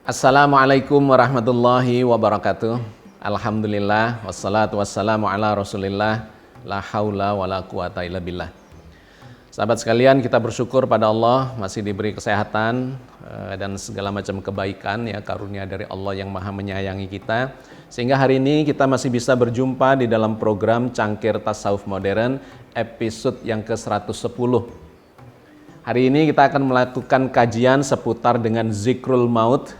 Assalamualaikum warahmatullahi wabarakatuh. Alhamdulillah wassalatu wassalamu ala Rasulillah la haula wala quwata illa billah. Sahabat sekalian, kita bersyukur pada Allah masih diberi kesehatan dan segala macam kebaikan ya, karunia dari Allah yang Maha menyayangi kita, sehingga hari ini kita masih bisa berjumpa di dalam program Cangkir Tasawuf Modern episode yang ke-110. Hari ini kita akan melakukan kajian seputar dengan zikrul maut,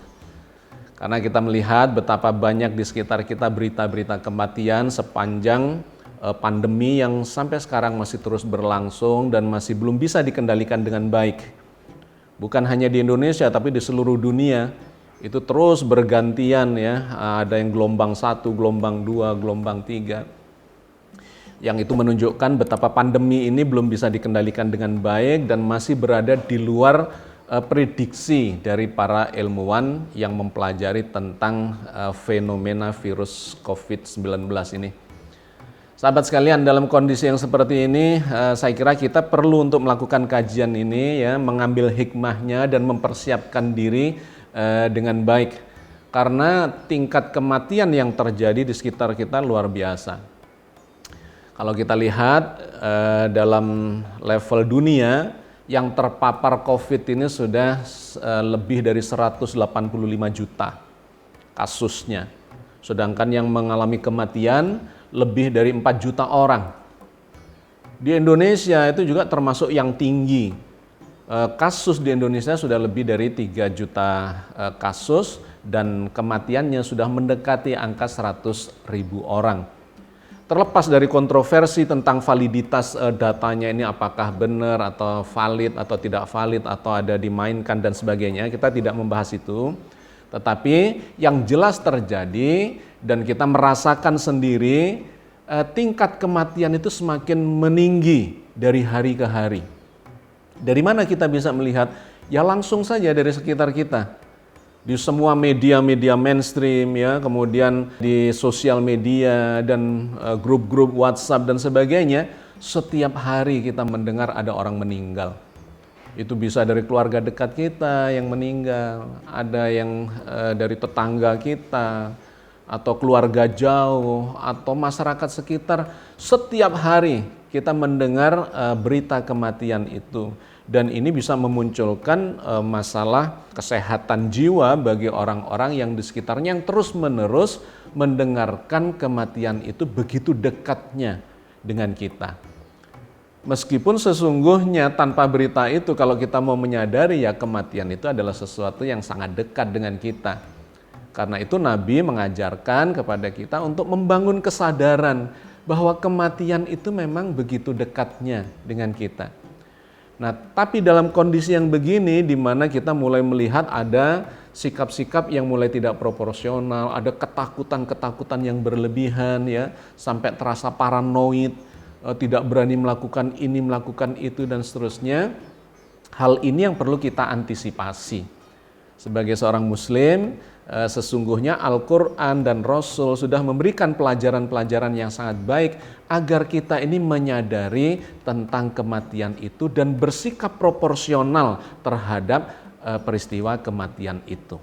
karena kita melihat betapa banyak di sekitar kita berita-berita kematian sepanjang pandemi yang sampai sekarang masih terus berlangsung dan masih belum bisa dikendalikan dengan baik. Bukan hanya di Indonesia tapi di seluruh dunia itu terus bergantian ya, ada yang gelombang 1, gelombang 2, gelombang 3. Yang itu menunjukkan betapa pandemi ini belum bisa dikendalikan dengan baik dan masih berada di luar prediksi dari para ilmuwan yang mempelajari tentang fenomena virus COVID-19 ini. Sahabat sekalian, dalam kondisi yang seperti ini, saya kira kita perlu untuk melakukan kajian ini ya, mengambil hikmahnya dan mempersiapkan diri dengan baik. Karena tingkat kematian yang terjadi di sekitar kita luar biasa. Kalau kita lihat dalam level dunia, yang terpapar COVID ini sudah lebih dari 185 juta kasusnya. Sedangkan yang mengalami kematian lebih dari 4 juta orang. Di Indonesia itu juga termasuk yang tinggi. Kasus di Indonesia sudah lebih dari 3 juta kasus dan kematiannya sudah mendekati angka 100.000 orang. Terlepas dari kontroversi tentang validitas datanya ini apakah benar atau valid atau tidak valid atau ada dimainkan dan sebagainya, kita tidak membahas itu. Tetapi yang jelas terjadi dan kita merasakan sendiri, tingkat kematian itu semakin meninggi dari hari ke hari. Dari mana kita bisa melihat? Ya langsung saja dari sekitar kita. Di semua media-media mainstream ya, kemudian di sosial media dan grup-grup WhatsApp dan sebagainya, setiap hari kita mendengar ada orang meninggal. Itu bisa dari keluarga dekat kita yang meninggal, ada yang dari tetangga kita, atau keluarga jauh, atau masyarakat sekitar. Setiap hari kita mendengar berita kematian itu. Dan ini bisa memunculkan masalah kesehatan jiwa bagi orang-orang yang di sekitarnya yang terus-menerus mendengarkan kematian itu begitu dekatnya dengan kita. Meskipun sesungguhnya tanpa berita itu, kalau kita mau menyadari ya kematian itu adalah sesuatu yang sangat dekat dengan kita. Karena itu Nabi mengajarkan kepada kita untuk membangun kesadaran bahwa kematian itu memang begitu dekatnya dengan kita. Nah, tapi dalam kondisi yang begini di mana kita mulai melihat ada sikap-sikap yang mulai tidak proporsional, ada ketakutan-ketakutan yang berlebihan ya, sampai terasa paranoid, tidak berani melakukan ini, melakukan itu dan seterusnya. Hal ini yang perlu kita antisipasi. Sebagai seorang muslim, sesungguhnya Al-Quran dan Rasul sudah memberikan pelajaran-pelajaran yang sangat baik agar kita ini menyadari tentang kematian itu dan bersikap proporsional terhadap peristiwa kematian itu.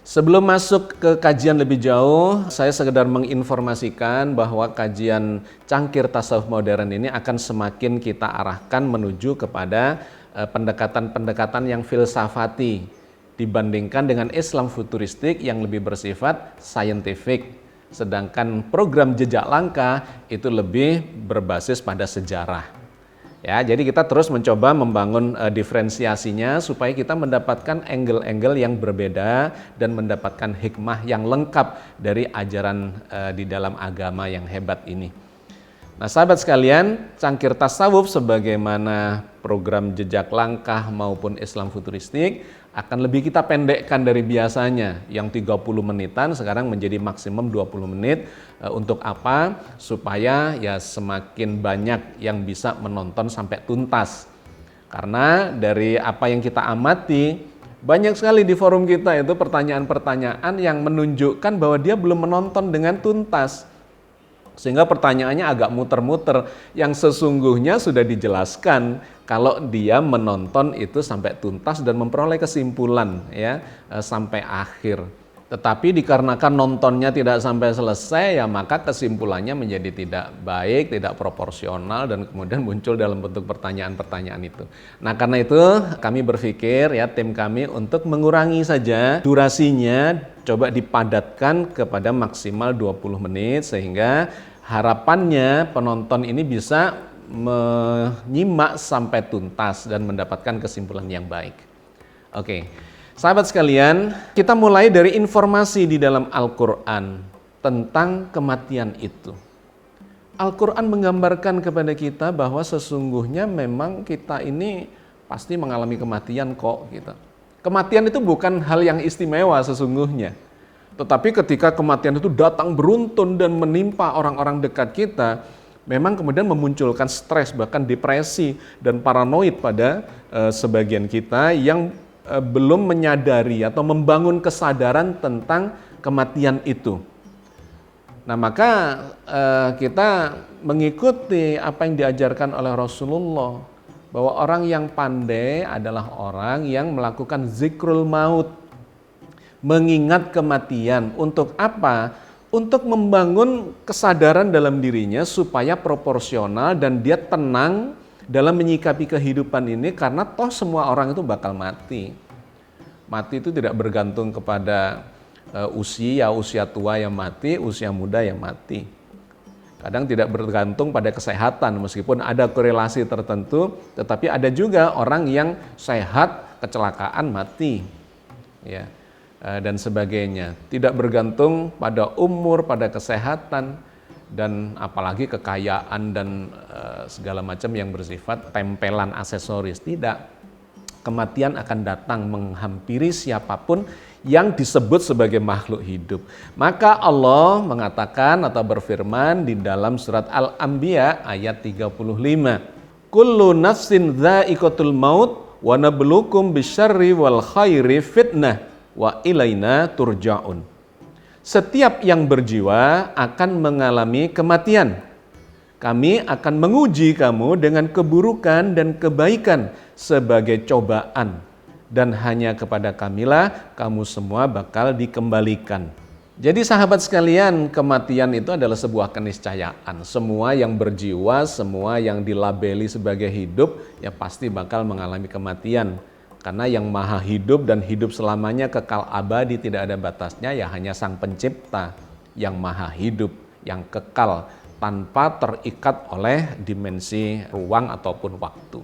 Sebelum masuk ke kajian lebih jauh, saya sekedar menginformasikan bahwa kajian Cangkir Tasawuf Modern ini akan semakin kita arahkan menuju kepada pendekatan-pendekatan yang filsafati dibandingkan dengan Islam futuristik yang lebih bersifat scientific. Sedangkan program Jejak Langkah itu lebih berbasis pada sejarah. Ya, jadi kita terus mencoba membangun diferensiasinya supaya kita mendapatkan angle-angle yang berbeda dan mendapatkan hikmah yang lengkap dari ajaran di dalam agama yang hebat ini. Nah, sahabat sekalian, Cangkir Tasawuf sebagaimana program Jejak Langkah maupun Islam futuristik akan lebih kita pendekkan dari biasanya yang 30 menitan sekarang menjadi maksimum 20 menit. Untuk apa? Supaya ya semakin banyak yang bisa menonton sampai tuntas. Karena dari apa yang kita amati, banyak sekali di forum kita itu pertanyaan-pertanyaan yang menunjukkan bahwa dia belum menonton dengan tuntas. Sehingga pertanyaannya agak muter-muter yang sesungguhnya sudah dijelaskan kalau dia menonton itu sampai tuntas dan memperoleh kesimpulan ya sampai akhir. Tetapi dikarenakan nontonnya tidak sampai selesai, ya maka kesimpulannya menjadi tidak baik, tidak proporsional, dan kemudian muncul dalam bentuk pertanyaan-pertanyaan itu. Nah, karena itu kami berpikir ya tim kami untuk mengurangi saja durasinya, coba dipadatkan kepada maksimal 20 menit sehingga harapannya penonton ini bisa menyimak sampai tuntas dan mendapatkan kesimpulan yang baik. Oke. Sahabat sekalian, kita mulai dari informasi di dalam Al-Quran tentang kematian itu. Al-Quran menggambarkan kepada kita bahwa sesungguhnya memang kita ini pasti mengalami kematian kok. Gitu. Kematian itu bukan hal yang istimewa sesungguhnya. Tetapi ketika kematian itu datang beruntun dan menimpa orang-orang dekat kita, memang kemudian memunculkan stres, bahkan depresi dan paranoid pada sebagian kita yang belum menyadari atau membangun kesadaran tentang kematian itu. Nah, maka kita mengikuti apa yang diajarkan oleh Rasulullah, bahwa orang yang pandai adalah orang yang melakukan zikrul maut, mengingat kematian. Untuk apa? Untuk membangun kesadaran dalam dirinya supaya proporsional dan dia tenang dalam menyikapi kehidupan ini, karena toh semua orang itu bakal mati. Mati itu tidak bergantung kepada usia tua yang mati, usia muda yang mati. Kadang tidak bergantung pada kesehatan, meskipun ada korelasi tertentu, tetapi ada juga orang yang sehat, kecelakaan, mati. Ya, dan sebagainya. Tidak bergantung pada umur, pada kesehatan, dan apalagi kekayaan dan segala macam yang bersifat tempelan aksesoris. Tidak. Kematian akan datang menghampiri siapapun yang disebut sebagai makhluk hidup. Maka Allah mengatakan atau berfirman di dalam surat Al-Anbiya ayat 35. Kullu nafsin dha'iqatul maut wa nabluukum bisyarri wal khairi fitnah wa ilaina turja'un. Setiap yang berjiwa akan mengalami kematian. Kami akan menguji kamu dengan keburukan dan kebaikan sebagai cobaan. Dan hanya kepada Kamilah kamu semua bakal dikembalikan. Jadi sahabat sekalian, kematian itu adalah sebuah keniscayaan. Semua yang berjiwa, semua yang dilabeli sebagai hidup, ya pasti bakal mengalami kematian. Karena yang maha hidup dan hidup selamanya kekal abadi, tidak ada batasnya, ya hanya Sang Pencipta yang maha hidup, yang kekal, tanpa terikat oleh dimensi ruang ataupun waktu.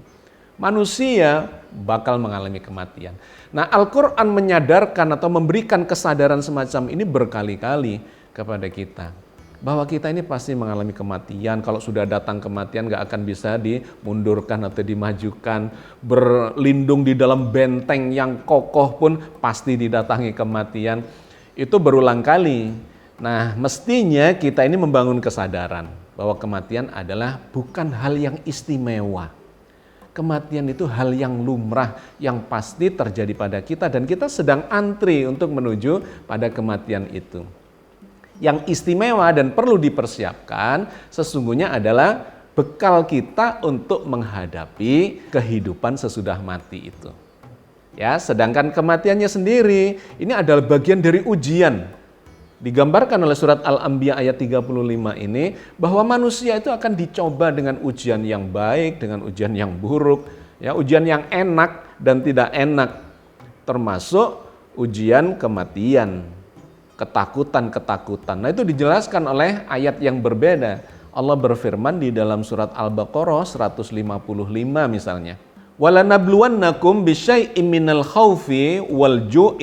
Manusia bakal mengalami kematian. Nah, Al-Quran menyadarkan atau memberikan kesadaran semacam ini berkali-kali kepada kita. Bahwa kita ini pasti mengalami kematian. Kalau sudah datang kematian gak akan bisa dimundurkan atau dimajukan. Berlindung di dalam benteng yang kokoh pun pasti didatangi kematian. Itu berulang kali. Nah, mestinya kita ini membangun kesadaran bahwa kematian adalah bukan hal yang istimewa. Kematian itu hal yang lumrah, yang pasti terjadi pada kita, dan kita sedang antri untuk menuju pada kematian itu. Yang istimewa dan perlu dipersiapkan sesungguhnya adalah bekal kita untuk menghadapi kehidupan sesudah mati itu. Ya, sedangkan kematiannya sendiri ini adalah bagian dari ujian. Digambarkan oleh surat Al-Anbiya ayat 35 ini bahwa manusia itu akan dicoba dengan ujian yang baik, dengan ujian yang buruk, ya, ujian yang enak dan tidak enak, termasuk ujian kematian, ketakutan-ketakutan. Nah, itu dijelaskan oleh ayat yang berbeda. Allah berfirman di dalam surat Al-Baqarah 155 misalnya. وَلَنَبْلُوَنَّكُمْ بِشَيْءٍ مِّنَ الْخَوْفِ وَالْجُوعِ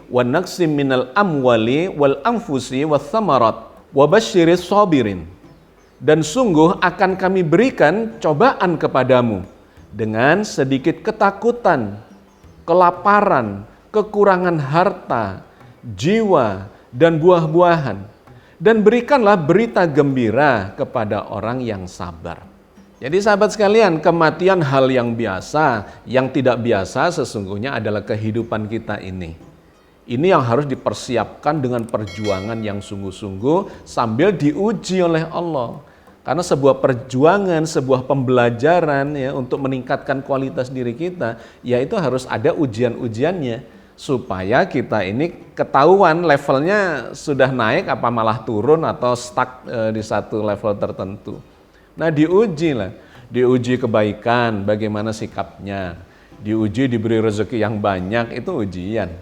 وَنَقْصٍ مِّنَ الْأَمْوَالِ وَالْأَنْفُسِ وَالثَّمَرَاتِ وَبَشِّرِ الصَّابِرِينَ. Dan sungguh akan kami berikan cobaan kepadamu dengan sedikit ketakutan, kelaparan, kekurangan harta, jiwa, dan buah-buahan. Dan berikanlah berita gembira kepada orang yang sabar. Jadi sahabat sekalian, kematian hal yang biasa, yang tidak biasa sesungguhnya adalah kehidupan kita ini. Ini yang harus dipersiapkan dengan perjuangan yang sungguh-sungguh sambil diuji oleh Allah. Karena sebuah perjuangan, sebuah pembelajaran ya untuk meningkatkan kualitas diri kita, ya itu harus ada ujian-ujiannya supaya kita ini ketahuan levelnya sudah naik apa malah turun atau stuck di satu level tertentu. Nah, diuji lah, diuji kebaikan, bagaimana sikapnya, diuji diberi rezeki yang banyak, itu ujian.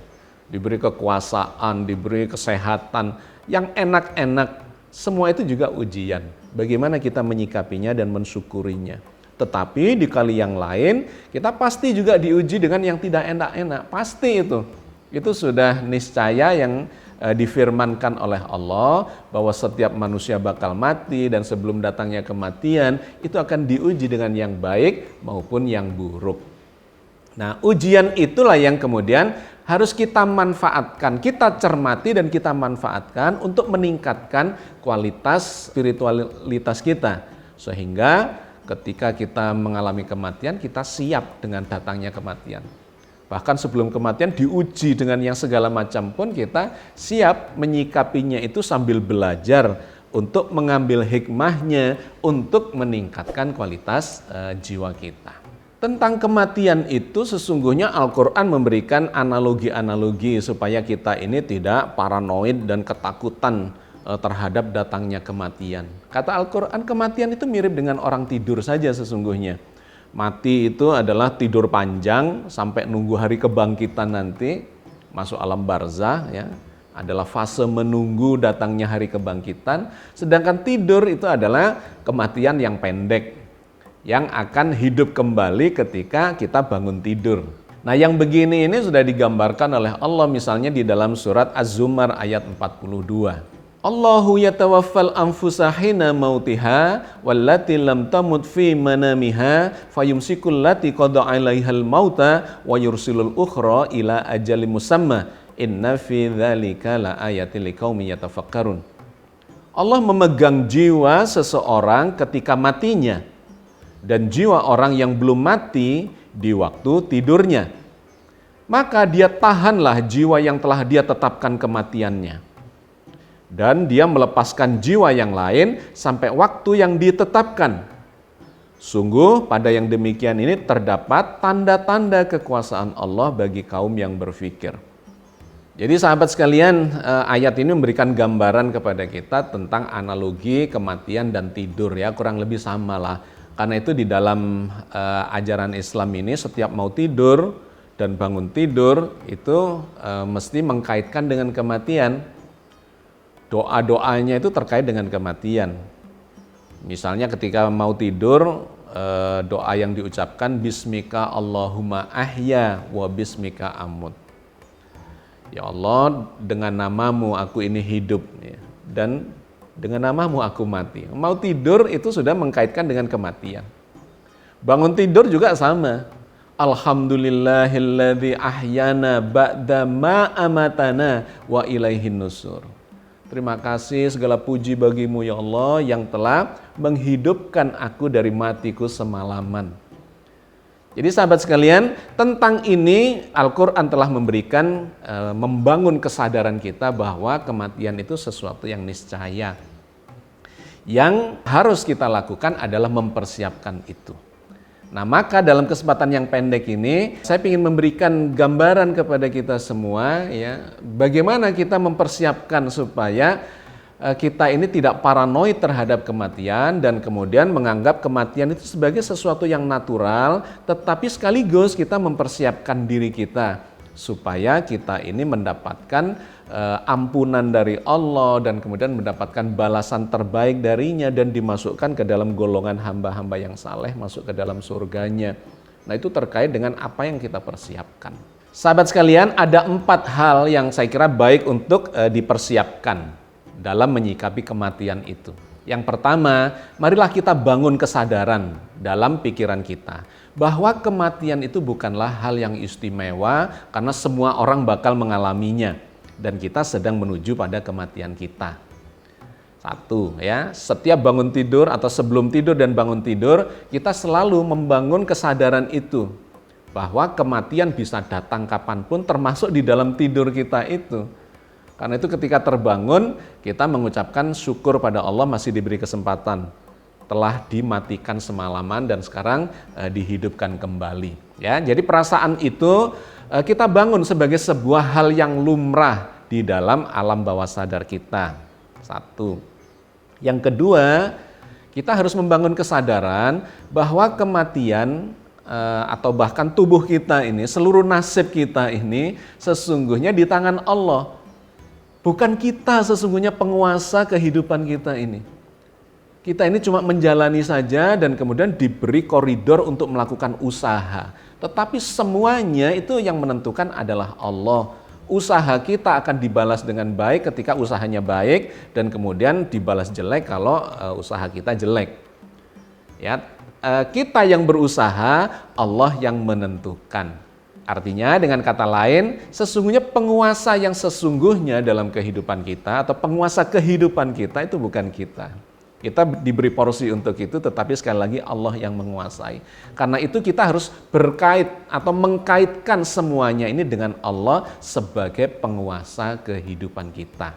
Diberi kekuasaan, diberi kesehatan, yang enak-enak, semua itu juga ujian. Bagaimana kita menyikapinya dan mensyukurinya. Tetapi di kali yang lain, kita pasti juga diuji dengan yang tidak enak-enak. Pasti itu. Itu sudah niscaya yang difirmankan oleh Allah bahwa setiap manusia bakal mati dan sebelum datangnya kematian itu akan diuji dengan yang baik maupun yang buruk. Nah, ujian itulah yang kemudian harus kita manfaatkan, kita cermati dan kita manfaatkan untuk meningkatkan kualitas spiritualitas kita. Sehingga ketika kita mengalami kematian, kita siap dengan datangnya kematian. Bahkan sebelum kematian diuji dengan yang segala macam pun kita siap menyikapinya itu sambil belajar untuk mengambil hikmahnya untuk meningkatkan kualitas jiwa kita. Tentang kematian itu sesungguhnya Al-Quran memberikan analogi-analogi supaya kita ini tidak paranoid dan ketakutan terhadap datangnya kematian. Kata Al-Quran, kematian itu mirip dengan orang tidur saja sesungguhnya. Mati itu adalah tidur panjang sampai nunggu hari kebangkitan nanti, masuk alam barzah ya, adalah fase menunggu datangnya hari kebangkitan. Sedangkan tidur itu adalah kematian yang pendek, yang akan hidup kembali ketika kita bangun tidur. Nah, yang begini ini sudah digambarkan oleh Allah misalnya di dalam surat Az-Zumar ayat 42. Allahu yatawaffal anfusa hina mautiha wallati lam tamut fi manamiha fayumsikul lati qada 'alaihal mauta wa yursilul ukhra ila ajalin musamma inna fi dzalika laayatil liqaumin yatafakkarun. Allah memegang jiwa seseorang ketika matinya dan jiwa orang yang belum mati di waktu tidurnya. Maka dia tahanlah jiwa yang telah dia tetapkan kematiannya. Dan dia melepaskan jiwa yang lain sampai waktu yang ditetapkan. Sungguh pada yang demikian ini terdapat tanda-tanda kekuasaan Allah bagi kaum yang berfikir. Jadi sahabat sekalian, ayat ini memberikan gambaran kepada kita tentang analogi kematian dan tidur ya, kurang lebih sama lah. Karena itu di dalam ajaran Islam ini setiap mau tidur dan bangun tidur itu mesti mengkaitkan dengan kematian. Doa-doanya itu terkait dengan kematian. Misalnya ketika mau tidur, doa yang diucapkan Bismika Allahumma ahya wa bismika amut. Ya Allah, dengan namamu aku ini hidup ya, dan dengan namamu aku mati. Mau tidur itu sudah mengkaitkan dengan kematian. Bangun tidur juga sama. Alhamdulillahilladzi ahyana ba'da ma amatana wa ilaihin nusur. Terima kasih segala puji bagimu ya Allah yang telah menghidupkan aku dari matiku semalaman. Jadi sahabat sekalian, tentang ini Al-Quran telah memberikan, membangun kesadaran kita bahwa kematian itu sesuatu yang niscaya. Yang harus kita lakukan adalah mempersiapkan itu. Nah, maka dalam kesempatan yang pendek ini, saya ingin memberikan gambaran kepada kita semua, ya, bagaimana kita mempersiapkan supaya kita ini tidak paranoid terhadap kematian dan kemudian menganggap kematian itu sebagai sesuatu yang natural, tetapi sekaligus kita mempersiapkan diri kita supaya kita ini mendapatkan ampunan dari Allah dan kemudian mendapatkan balasan terbaik darinya dan dimasukkan ke dalam golongan hamba-hamba yang saleh, masuk ke dalam surganya. Nah, itu terkait dengan apa yang kita persiapkan. Sahabat sekalian, ada 4 hal yang saya kira baik untuk dipersiapkan dalam menyikapi kematian itu. Yang pertama, marilah kita bangun kesadaran dalam pikiran kita bahwa kematian itu bukanlah hal yang istimewa karena semua orang bakal mengalaminya dan kita sedang menuju pada kematian kita. Satu ya, setiap bangun tidur atau sebelum tidur dan bangun tidur, kita selalu membangun kesadaran itu bahwa kematian bisa datang kapanpun termasuk di dalam tidur kita itu. Karena itu ketika terbangun, kita mengucapkan syukur pada Allah masih diberi kesempatan. telah dimatikan semalaman dan sekarang dihidupkan kembali. Ya, jadi perasaan itu kita bangun sebagai sebuah hal yang lumrah di dalam alam bawah sadar kita. Satu. Yang kedua, kita harus membangun kesadaran bahwa kematian atau bahkan tubuh kita ini, seluruh nasib kita ini sesungguhnya di tangan Allah. Bukan kita sesungguhnya penguasa kehidupan kita ini. Kita ini cuma menjalani saja dan kemudian diberi koridor untuk melakukan usaha. Tetapi semuanya itu yang menentukan adalah Allah. Usaha kita akan dibalas dengan baik ketika usahanya baik dan kemudian dibalas jelek kalau usaha kita jelek. Ya, kita yang berusaha, Allah yang menentukan. Artinya dengan kata lain, sesungguhnya penguasa yang sesungguhnya dalam kehidupan kita atau penguasa kehidupan kita itu bukan kita. Kita diberi porsi untuk itu, tetapi sekali lagi Allah yang menguasai. Karena itu kita harus berkait atau mengkaitkan semuanya ini dengan Allah sebagai penguasa kehidupan kita.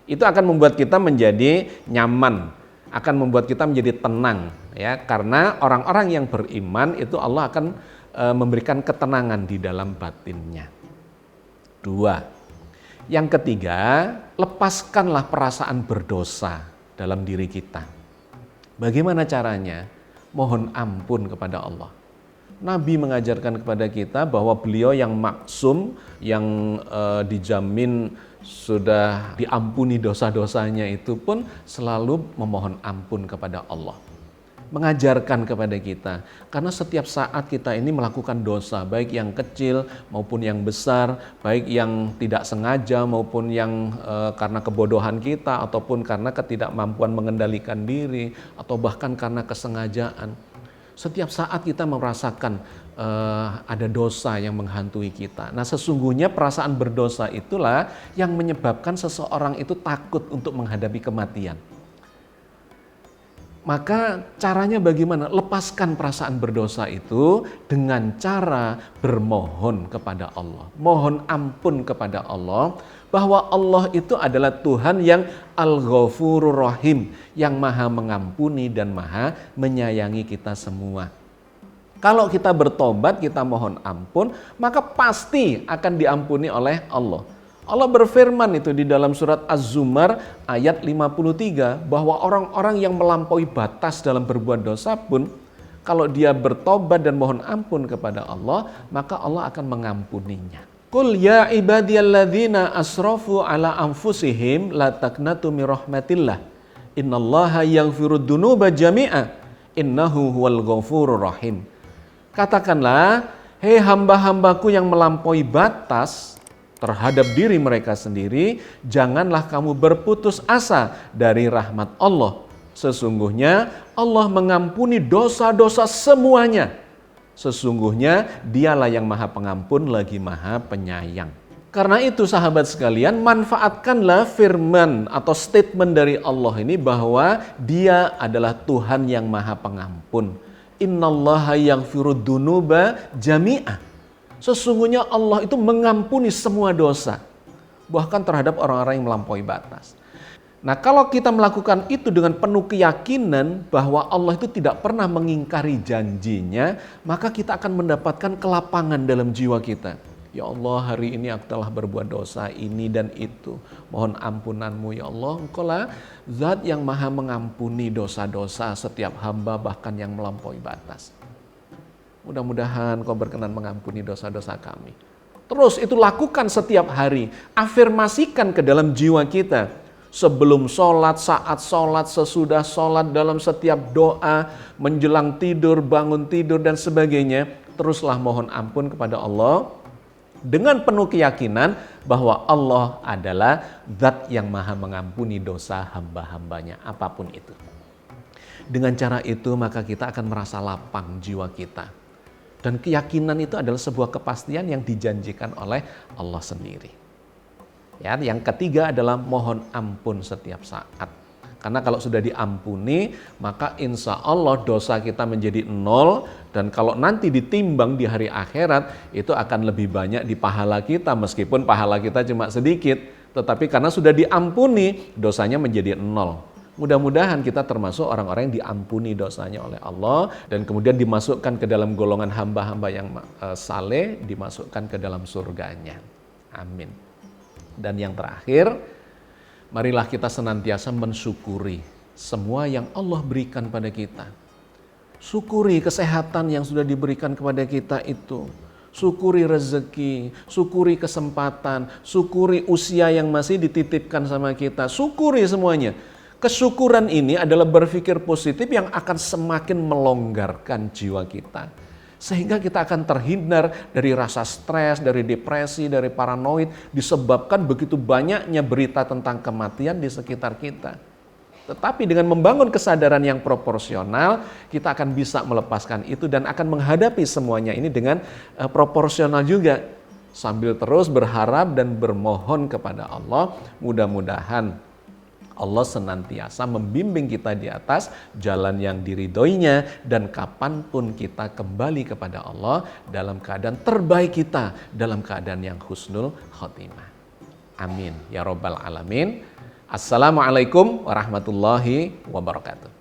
Itu akan membuat kita menjadi nyaman, akan membuat kita menjadi tenang, ya. Karena orang-orang yang beriman itu Allah akan memberikan ketenangan di dalam batinnya. Dua. Yang ketiga, lepaskanlah perasaan berdosa dalam diri kita. Bagaimana caranya? Mohon ampun kepada Allah. Nabi mengajarkan kepada kita bahwa beliau yang maksum, yang dijamin sudah diampuni dosa-dosanya itu pun selalu memohon ampun kepada Allah. Mengajarkan kepada kita, karena setiap saat kita ini melakukan dosa, baik yang kecil maupun yang besar, baik yang tidak sengaja maupun yang karena kebodohan kita ataupun karena ketidakmampuan mengendalikan diri atau bahkan karena kesengajaan. Setiap saat kita merasakan ada dosa yang menghantui kita. Nah, sesungguhnya perasaan berdosa itulah yang menyebabkan seseorang itu takut untuk menghadapi kematian. Maka caranya bagaimana? Lepaskan perasaan berdosa itu dengan cara bermohon kepada Allah. Mohon ampun kepada Allah bahwa Allah itu adalah Tuhan yang Al-Ghafurur Rahim, yang maha mengampuni dan maha menyayangi kita semua. Kalau kita bertobat, kita mohon ampun, maka pasti akan diampuni oleh Allah. Allah berfirman itu di dalam surat Az-Zumar ayat 53 bahwa orang-orang yang melampaui batas dalam berbuat dosa pun kalau dia bertobat dan mohon ampun kepada Allah, maka Allah akan mengampuninya. Qul ya ibadiyalladzina asrafu ala anfusihim la taqnatu mir rahmatillah. Innallaha yaghfirud dzunuba jami'a. Innahu huwal ghafurur rahim. Katakanlah, hei hamba-hambaku yang melampaui batas terhadap diri mereka sendiri, janganlah kamu berputus asa dari rahmat Allah. Sesungguhnya Allah mengampuni dosa-dosa semuanya. Sesungguhnya Dialah yang maha pengampun lagi maha penyayang. Karena itu sahabat sekalian, manfaatkanlah firman atau statement dari Allah ini bahwa Dia adalah Tuhan yang maha pengampun. Innallaha yaghfirud dzunuba jami'a. Sesungguhnya Allah itu mengampuni semua dosa, bahkan terhadap orang-orang yang melampaui batas. Nah, kalau kita melakukan itu dengan penuh keyakinan bahwa Allah itu tidak pernah mengingkari janjinya, maka kita akan mendapatkan kelapangan dalam jiwa kita. Ya Allah, hari ini aku telah berbuat dosa ini dan itu. Mohon ampunanmu ya Allah, Engkaulah Zat yang maha mengampuni dosa-dosa setiap hamba bahkan yang melampaui batas. Mudah-mudahan Kau berkenan mengampuni dosa-dosa kami. Terus itu lakukan setiap hari. Afirmasikan ke dalam jiwa kita. Sebelum sholat, saat sholat, sesudah sholat, dalam setiap doa, menjelang tidur, bangun tidur, dan sebagainya. Teruslah mohon ampun kepada Allah. Dengan penuh keyakinan bahwa Allah adalah Zat yang maha mengampuni dosa hamba-hambanya. Apapun itu. Dengan cara itu maka kita akan merasa lapang jiwa kita. Dan keyakinan itu adalah sebuah kepastian yang dijanjikan oleh Allah sendiri. Ya, yang ketiga adalah mohon ampun setiap saat. Karena kalau sudah diampuni, maka insya Allah dosa kita menjadi 0. Dan kalau nanti ditimbang di hari akhirat, itu akan lebih banyak di pahala kita. Meskipun pahala kita cuma sedikit. Tetapi karena sudah diampuni, dosanya menjadi 0. Mudah-mudahan kita termasuk orang-orang yang diampuni dosanya oleh Allah dan kemudian dimasukkan ke dalam golongan hamba-hamba yang saleh, dimasukkan ke dalam surganya. Amin. Dan yang terakhir, marilah kita senantiasa mensyukuri semua yang Allah berikan pada kita. Syukuri kesehatan yang sudah diberikan kepada kita itu. Syukuri rezeki, syukuri kesempatan, syukuri usia yang masih dititipkan sama kita. Syukuri semuanya. Kesyukuran ini adalah berpikir positif yang akan semakin melonggarkan jiwa kita. Sehingga kita akan terhindar dari rasa stres, dari depresi, dari paranoid, disebabkan begitu banyaknya berita tentang kematian di sekitar kita. Tetapi dengan membangun kesadaran yang proporsional, kita akan bisa melepaskan itu dan akan menghadapi semuanya ini dengan proporsional juga. Sambil terus berharap dan bermohon kepada Allah, mudah-mudahan Allah senantiasa membimbing kita di atas jalan yang diridhoinya dan kapanpun kita kembali kepada Allah dalam keadaan terbaik kita, dalam keadaan yang husnul khotimah. Amin ya Rabbal Alamin. Assalamualaikum warahmatullahi wabarakatuh.